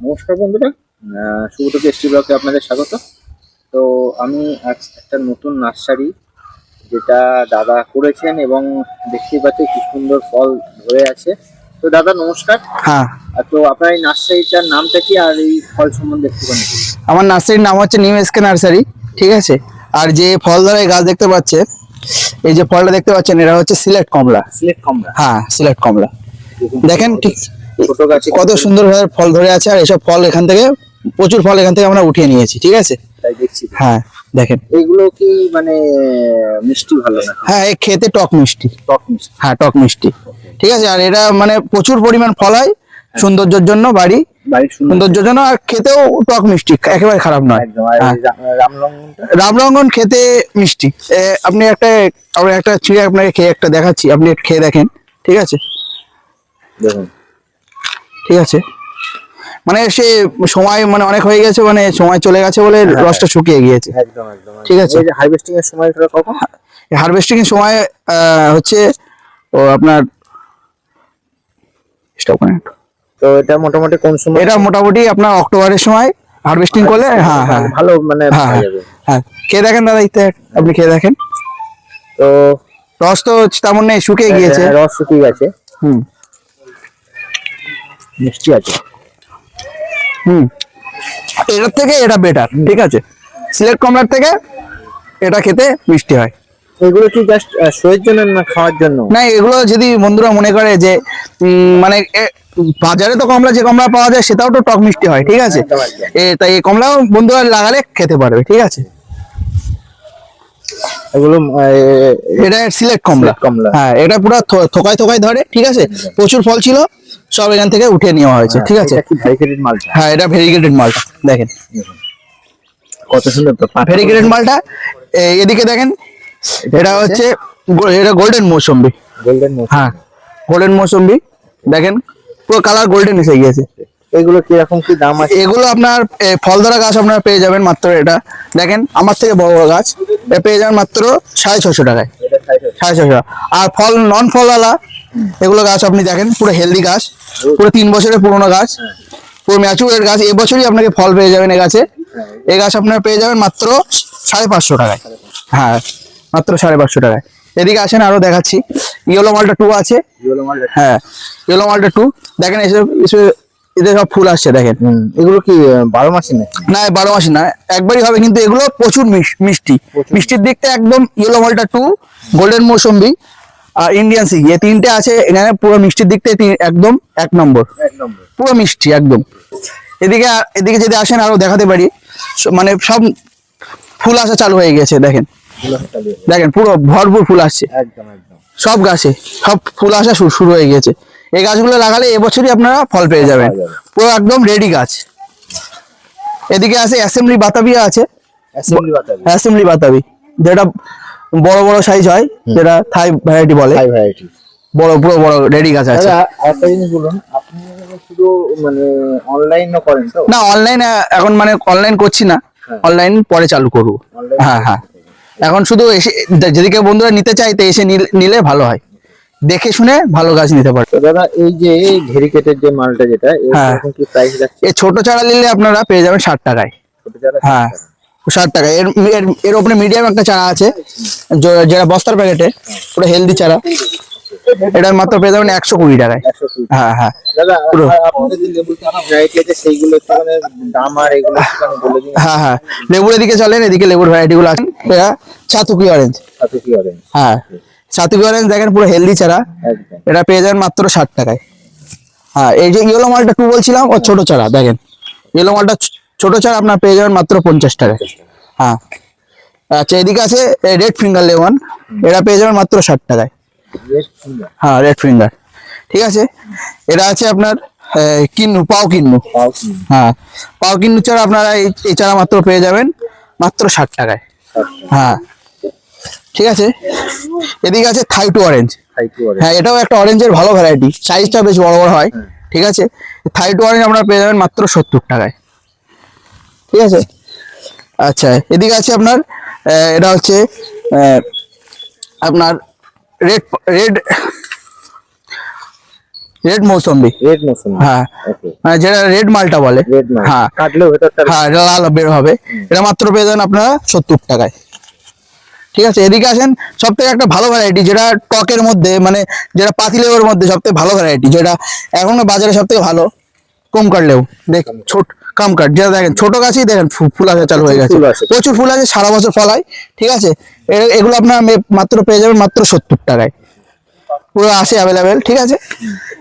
নমস্কার বন্ধুরা, সুব্রত এসটি ব্লকে আপনাদের স্বাগত। তো আমি আজ একটা নতুন নার্সারি যেটা দাদা করেছেন এবং দেখতেই পাচ্ছি কি সুন্দর ফল ধরে আছে। তো দাদা নমস্কার। হ্যাঁ, তো আপনার এই নার্সারিটার নামটা কি আর এই ফল সম্বন্ধে একটু বলুন। আমার নার্সারির নাম হচ্ছে নিউ এসকে নার্সারি, ঠিক আছে। আর যে ফল ধরে গাছ দেখতে পাচ্ছেন, এই যে ফলটা দেখতে পাচ্ছেন, এটা হচ্ছে সিলেট কমলা। সিলেট কমলা। হ্যাঁ, সিলেট কমলা। দেখেন ঠিক ছোট গাছে কত সুন্দরভাবে ফল ধরে আছে। আর এসব ফল এখান থেকে প্রচুর ফল এখান থেকে আমরা উঠিয়ে নিয়েছি, ঠিক আছে। তাই দেখছি। হ্যাঁ, দেখেন এইগুলো কি মানে মিষ্টি ভালো না? হ্যাঁ, এই খেতে টক মিষ্টি। টক মিষ্টি। হ্যাঁ, টক মিষ্টি, ঠিক আছে। আর এটা মানে প্রচুর পরিমাণ ফল হয় সৌন্দর্যের জন্য, বাড়ির সৌন্দর্যের জন্য। আর খেতেও টক মিষ্টি, একেবারে খারাপ নয়। একদম। আর হ্যাঁ। রামলঙ্গনটা? রামলঙ্গন খেতে মিষ্টি। আপনি আমরা একটা চিড়ে আপনাকে খেয়ে একটা দেখাচ্ছি, আপনি একটু খেয়ে দেখেন, ঠিক আছে। দেখুন, ঠিক আছে, মানে সে সময় মানে অনেক হয়ে গেছে, মানে সময় চলে গেছে বলে রসটা শুকিয়ে গিয়েছে। একদম একদম। ঠিক আছে। এই যে হারভেস্টিং এর সময়টা কখন? হারভেস্টিং এর সময় হচ্ছে ও আপনার স্টপ করেন একটু। তো এটা মোটামুটি কোন সময়? এটা মোটামুটি আপনার অক্টোবরের সময় হারভেস্টিং করলে হ্যাঁ হ্যাঁ ভালো মানে হ্যাঁ পাওয়া যাবে। হ্যাঁ, খেয়ে দেখেন দাদা, ইতে আপনি খেয়ে দেখেন। তো রস তো তেমন নেই, শুকিয়ে গিয়েছে। রস শুকিয়ে গেছে। হুম মিষ্টি আছে। হুম, এটার থেকে এটা বেটার, ঠিক আছে। সিলেট কমলার থেকে এটা খেতে মিষ্টি হয়। এগুলো কি জাস্ট শোয়ের জন্য না খাওয়ার জন্য? না, এগুলো যদি বন্ধুরা মনে করে যে মানে বাজারে তো কমলা যে কমলা পাওয়া যায় সেটাও তো টক মিষ্টি হয়, ঠিক আছে। তাই এই কমলাও বন্ধুরা লাগালে খেতে পারবে, ঠিক আছে। এগুলো এটা সিলেট কমলা। কমলা। হ্যাঁ, এটা পুরো থোকায় থোকায় ধরে, ঠিক আছে। প্রচুর ফল ছিল, সব এখান থেকে উঠে নেওয়া হয়েছে, ঠিক আছে। এটা কি ভ্যারিগেটেড মাল? হ্যাঁ, এটা ভেরিগেটেড মাল। দেখেন কত সুন্দর। ভেরিগেটেড মালটা। এদিকে দেখেন, এটা হচ্ছে এটা গোল্ডেন মৌসুম্বি। গোল্ডেন। হ্যাঁ, গোল্ডেন মৌসুম্বি। দেখেন পুরো কালার গোল্ডেন এসে গিয়েছে। এগুলো কিরকম কি দাম আছে? এগুলো আপনার ফল ধরা গাছ আপনারা পেয়ে যাবেন মাত্র, এটা দেখেন আমার থেকে বড় বড় গাছ, এটা পেয়ে যাবেন মাত্র 650 টাকায়। 650। আর ফল নন ফলওয়ালা এগুলো গাছ আপনি দেখেন, পুরো হেলদি গাছ, পুরো 3 বছরের পুরোনো গাছ, পুরো ম্যাচুরের গাছ। এবছরই আপনাকে ফল পেয়ে যাবেন এই গাছে। এই গাছ আপনারা পেয়ে যাবেন মাত্র 550 টাকায়। হ্যাঁ, মাত্র 550 টাকায়। এদিকে আসেন, আরো দেখাচ্ছি। ইয়েলো মালটা 2 আছে। হ্যাঁ, ইয়েলো মালটা 2 দেখেন, এসে এদের সব ফুল আসছে দেখেন। এগুলো কি 12 মাসি না? না, 12 মাসি না, একবারই হবে। কিন্তু এগুলো প্রচুর মিষ্টি। মিষ্টির দিকটা একদম ইয়েলো মালটা 2, গোল্ডেন মৌসুম্বি আর ইন্ডিয়ান সি, এই তিনটে আছে এখানে। পুরো মিষ্টির দিকটা একদম 1 নম্বর, পুরো মিষ্টি একদম। এদিকে এদিকে যদি আসেন আরো দেখাতে পারি, মানে সব ফুল আসা চালু হয়ে গেছে দেখেন। দেখেন পুরো ভরপুর ফুল আসছে একদম একদম। সব গাছে, সব ফুল আসা শুরু হয়ে গেছে। এই গাছগুলো লাগালে এবছরই আপনারা ফল পেয়ে যাবেন, পুরো একদম রেডি গাছ। এদিকে আছে অ্যাসেম্বলি বাতাবি আছে। অ্যাসেম্বলি বাতাবি যেটা বড় বড় সাইজ হয়, যেটা থাই ভ্যারাইটি বলে। বড় পুরো বড় রেডি গাছ আছে। একটা জিনিস বলুন, আপনি শুধু মানে অনলাইনও করেন তো? না, অনলাইন এখন মানে অনলাইন করছি না, অনলাইন পরে চালু করবো। হ্যাঁ হ্যাঁ, এখন শুধু এসে যদি কেউ বন্ধুরা নিতে চাইতে এসে নিলে ভালো হয়, দেখে শুনে ভালো গাছ নিতে পারে। দাদা এই যে ভেরিকেটেড যে মালটা যেটা, হ্যাঁ, এরকম কি প্রাইস যাচ্ছে? এই ছোট চারা নিলে আপনারা পেয়ে যাবেন 60 টাকায়। হ্যাঁ, 60 টাকা। এর উপরে মিডিয়াম একটা চারা আছে, যেটা বস্তার প্যাকেটে, পুরো হেলদি চারা। এটার মাত্র পেয়ে যাবেন 120 টাকায়। হ্যাঁ হ্যাঁ দাদা, আপনাদের যে লেবুর ভ্যারাইটি আছে সেইগুলো মানে দাম আর এগুলো বলে দিন। হ্যাঁ হ্যাঁ, লেবুর এদিকে চলেন, এদিকে লেবুর ভ্যারাইটি গুলো আছে। এটা চাতুকি অরেঞ্জ। হ্যাঁ, চাতুকি অরেঞ্জ দেখেন পুরো হেলদি চারা, এটা পেয়ে যাবেন মাত্র 60 টাকায়। হ্যাঁ, এই যে ইয়েলো মালটা 2 বলছিলাম, ও ছোট চারা দেখেন, ইয়েলো মালটা ছোট চারা আপনার পেয়ে যাবেন মাত্র 50 টাকায়। হ্যাঁ, আচ্ছা, এদিকে আছে রেড ফিঙ্গার লেমন, এটা পেয়ে যাবেন মাত্র 60 টাকায়। হ্যাঁ, রেড ফিঙ্গার, ঠিক আছে। এটা আছে আপনার পাও কিন্নু। হ্যাঁ, পাও কিন্নু চারা আপনারা এই চারা মাত্র পেয়ে যাবেন মাত্র 60 টাকায়। হ্যাঁ, ঠিক আছে। এদিকে আছে থাইটু অরেঞ্জ। হ্যাঁ, এটাও একটা অরেঞ্জের ভালো ভ্যারাইটি, সাইজটা বেশ বড় বড় হয়, ঠিক আছে। থাইটু অরেঞ্জ আপনারা পেয়ে যাবেন মাত্র 70 টাকায়, ঠিক আছে। আচ্ছা, এদিকে আছে আপনার এটা হচ্ছে আপনার রেড রেড রেড মৌসম্বি। রেড মৌসুমি। হ্যাঁ, ওকে। মানে যেটা রেড মালটা বলে। রেড মাল। হ্যাঁ কাটলেও ভেতরটা হ্যাঁ, এটা লাল বের হবে। এটা মাত্র পেয়ে যাবেন আপনারা 70 টাকায়। ঠিক আছে, এদিকে আসেন, সব থেকে একটা ভালো ভ্যারাইটি যেটা টকের মধ্যে, মানে যেটা পাতিলেবুর মধ্যে সব থেকে ভালো ভ্যারাইটি, যেটা এখন বাজারে সব থেকে ভালো, কুমকার লেবু। দেখ ছোট কামকাট, যেটা দেখেন ছোট গাছেই দেখেন ফুল আসা চালু হয়ে গেছে, ফুল আসে। প্রচুর ফুল আছে, সারা বছর ফল হয়। ঠিক আছে, এগুলো আপনার মাত্র পেয়ে যাবেন মাত্র 70 টাকায়, পুরো আছে অ্যাভেলেবেল। ঠিক আছে,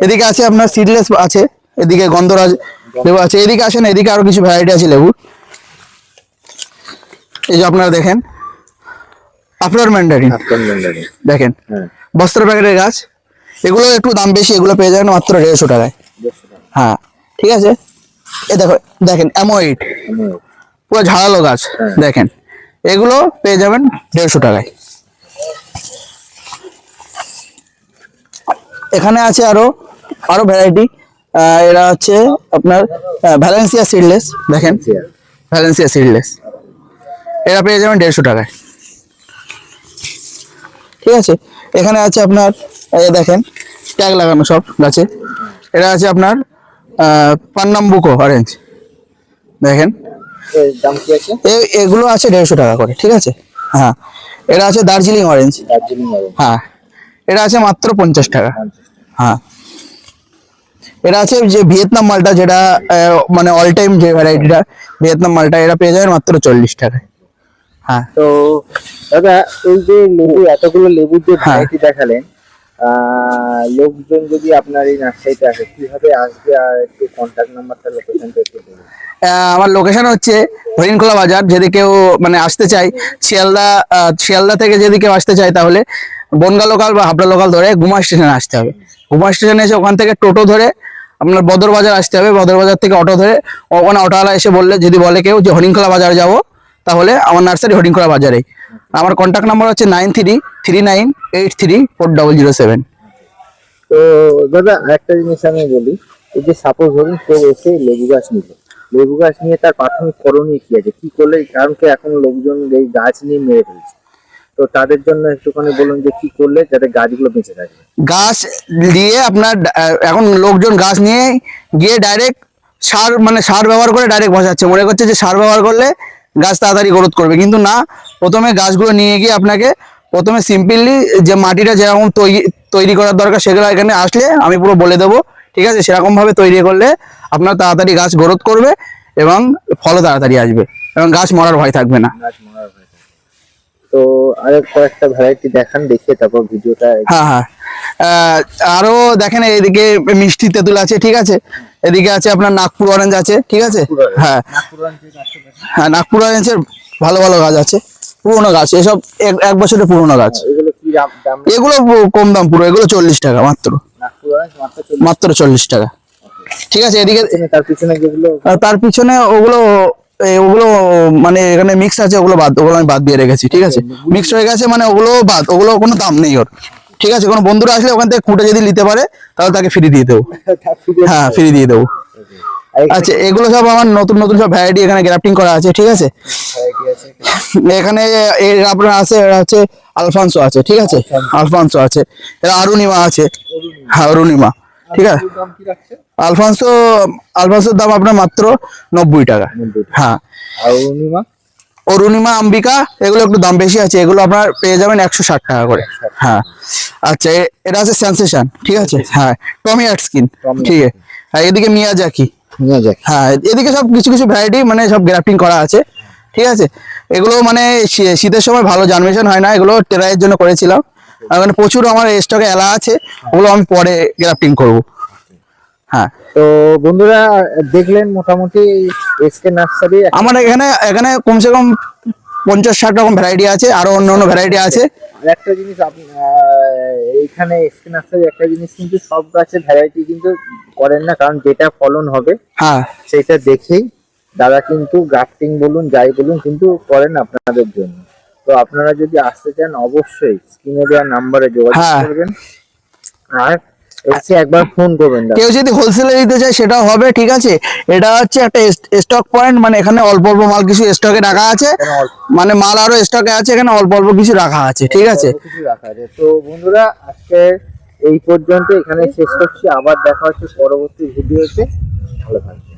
এদিকে আছে আপনার সিডলেস আছে, এদিকে গন্ধরাজ লেবু আছে। এদিকে আসেন, এদিকে আরো কিছু ভ্যারাইটি আছে লেবু। এই যে আপনারা দেখেন আফটার ম্যান্ডারিন, দেখেন হ্যাঁ। বস্ত্র প্যাকেটের গাছ, এগুলো একটু দাম বেশি, এগুলো পেয়ে যাবেন মাত্র 150 টাকায়। হ্যাঁ, ঠিক আছে, এ দেখো, দেখেন অ্যামোয়েড, পুরো ঝাড়ালো গাছ, দেখেন এগুলো পেয়ে যাবেন 150 টাকায়। এখানে আছে আরো আরো ভ্যারাইটি, এরা হচ্ছে আপনার ভ্যালেন্সিয়া সিডলেস, দেখেন ভ্যালেন্সিয়া সিডলেস, এরা পেয়ে যাবেন 150 টাকায়। ঠিক আছে, এখানে আছে আপনার দেখেন ট্যাগ লাগানো সব গাছে, এটা আছে আপনার পান্নাম্বুকো অরেঞ্জ, দেখেন এর দাম কি আছে? এগুলো আছে 150 টাকা করে। ঠিক আছে, হ্যাঁ, এটা আছে দার্জিলিং অরেঞ্জ, দার্জিলিং অরেঞ্জ। হ্যাঁ, এটা আছে মাত্র 50 টাকা। হ্যাঁ, এটা আছে যে ভিয়েতনাম মালটা, যেটা মানে অল টাইম যে ভ্যারাইটিটা ভিয়েতনাম মালটা, এটা পেয়ে যাবেন মাত্র 40 টাকায়। হ্যাঁ, তো দাদা, এই যে লেবু, এতগুলো লেবুর যে ভ্যারাইটি দেখালেন, লোকজন যদি আপনার এই নার্সারিতে আসে কিভাবে আসবে, আর একটু কন্ট্যাক্ট নাম্বারটা, লোকেশনটা একটু বলুন। আমার লোকেশন হচ্ছে হরিণখোলা বাজার। যদি কেউ মানে আসতে চায় শিয়ালদা থেকে যদি কেউ আসতে চায়, তাহলে বনগা লোকাল বা হাবড়া লোকাল ধরে গুমা স্টেশনে আসতে হবে। গুমা স্টেশনে এসে ওখান থেকে টোটো ধরে আপনার বদর বাজার আসতে হবে। বদর বাজার থেকে অটো ধরে, ওখানে অটোওয়ালা এসে বললে, যদি বলে কেউ যে হরিণখোলা বাজার যাব, তাহলে আমার নার্সারি হরিণখোলা বাজারেই। আমার কন্ট্যাক্ট নাম্বার হচ্ছে 9339834007। তো দাদা, একটা জিনিস আমি বলি, এই যে সাপোজ ধরুন কেউ এসে লেবু গাছ নিল, লেবু গাছ নিয়ে তার প্রাথমিক করণীয় কি আছে, কি করলে, কারণ কি এখন লোকজন এই গাছ নিয়ে মেরে ফেলছে, তো তাদের জন্য একটুখানি বলুন যে কি করলে যাতে গাছগুলো বেঁচে থাকে। গাছ দিয়ে আপনার এখন লোকজন গাছ নিয়ে গিয়ে ডাইরেক্ট সার ব্যবহার করে ডাইরেক্ট বসাচ্ছে, মনে করছে যে সার ব্যবহার করলে গাছ তাড়াতাড়ি গ্রোথ করবে, কিন্তু না। প্রথমে গাছগুলো নিয়ে গিয়ে আপনাকে প্রথমে সিম্পলি যে মাটিটা যেরকম তৈরি করার দরকার, সেগুলো এখানে আসলে আমি পুরো বলে দেবো। ঠিক আছে, সেরকম ভাবে তৈরি করলে আপনার তাড়াতাড়ি গাছ গ্রোথ করবে এবং ফলও তাড়াতাড়ি আসবে এবং গাছ মরার ভয় থাকবে না। গাছ মরার ভয় থাকে। তো আরো কয়েকটা ভ্যারাইটি দেখান, দেখে তারপর ভিডিওটা। হ্যাঁ হ্যাঁ, আরো দেখেন, এইদিকে মিষ্টি তেঁতুল আছে। ঠিক আছে, এদিকে আছে আপনার নাগপুর অরেঞ্জ আছে। ঠিক আছে, হ্যাঁ হ্যাঁ, নাগপুর অরেঞ্জের ভালো ভালো গাছ আছে, পুরোনো গাছ, এসব 1 বছরের পুরোনো গাছ। এগুলো কি দাম? এগুলো কম দাম, পুরো এগুলো 40 টাকা মাত্র, নাগপুর অরেঞ্জ মাত্র 40 টাকা। ঠিক আছে, এদিকে তার পিছনে যেগুলো, তার পিছনে ওগুলো মানে এখানে মিক্স আছে, ওগুলো আমি বাদ দিয়ে রেখেছি। ঠিক আছে, মিক্স হয়ে গেছে, মানে ওগুলো বাদ, ওগুলো কোনো দাম নেই ওর। ঠিক আছে, কোনো বন্ধুরা আসলে ওখান থেকে কুটে যদি নিতে পারে, তাহলে তাকে ফ্রি দিয়ে দেবো। হ্যাঁ, ফ্রি দিয়ে দেবো। আচ্ছা, এগুলো সব আমার নতুন নতুন সব ভ্যারাইটি এখানে গ্রাফটিং করা আছে। ঠিক আছে, এখানে আপনার আছে, এটা হচ্ছে আলফানসো আছে। ঠিক আছে, আলফানসো আছে, এটা অরুণিমা আছে। হ্যাঁ, অরুণিমা। ঠিক আছে, আলফানসোর দাম আপনার মাত্র 90 টাকা। হ্যাঁ, অরুণিমা, অম্বিকা, এগুলো একটু দাম বেশি আছে, এগুলো আপনার পেয়ে যাবেন 160 টাকা করে। হ্যাঁ, আচ্ছা, এটা আছে সেন্সেশন। ঠিক আছে, হ্যাঁ, টমি স্কিন। ঠিক আছে, হ্যাঁ, এদিকে মিয়াজাকি। হ্যাঁ, এদিকে সব কিছু কিছু ভ্যারাইটি মানে সব গ্রাফটিং করা আছে। ঠিক আছে, এগুলো মানে শীতের সময় ভালো জার্মিনেশন হয় না, এগুলো টেরাইয়ের জন্য করেছিলাম। আর মানে প্রচুর আমার স্টকে এলা আছে, ওগুলো আমি পরে গ্রাফটিং করব। হ্যাঁ, তো বন্ধুরা দেখলেন মোটামুটি এসকে নার্সারি, আমার এখানে কমসে কম 50-60 রকম ভ্যারাইটি আছে, আরো অন্য অন্য ভ্যারাইটি আছে। আর একটা জিনিস, আপনি এইখানে এসকে নার্সারি একটা জিনিস কিন্তু সব গাছের ভ্যারাইটি কিন্তু করেন না, কারণ যেটা ফলন হবে হ্যাঁ, সেটা দেখেই দাদা কিন্তু গ্রাফটিং বলুন যাই বলুন কিন্তু করেন আপনাদের জন্য। তো আপনারা যদি আসতে চান অবশ্যই স্ক্রিনে দেওয়া নাম্বারে যোগাযোগ করবেন, আর এসে একবার ফোন করবেন। কেউ যদি হোলসেলে দিতে চায় সেটাও হবে। ঠিক আছে, এটা হচ্ছে একটা স্টক পয়েন্ট, মানে এখানে অল্প অল্প মাল কিছু স্টকে রাখা আছে, মানে মাল আরো স্টকে আছে, এখানে অল্প অল্প কিছু রাখা আছে। ঠিক আছে, কিছু রাখা আছে। তো বন্ধুরা, আজকে এই পর্যন্ত এখানে শেষ করছি, আবার দেখা হচ্ছে পরবর্তী ভিডিওতে। ভালো থাকবেন।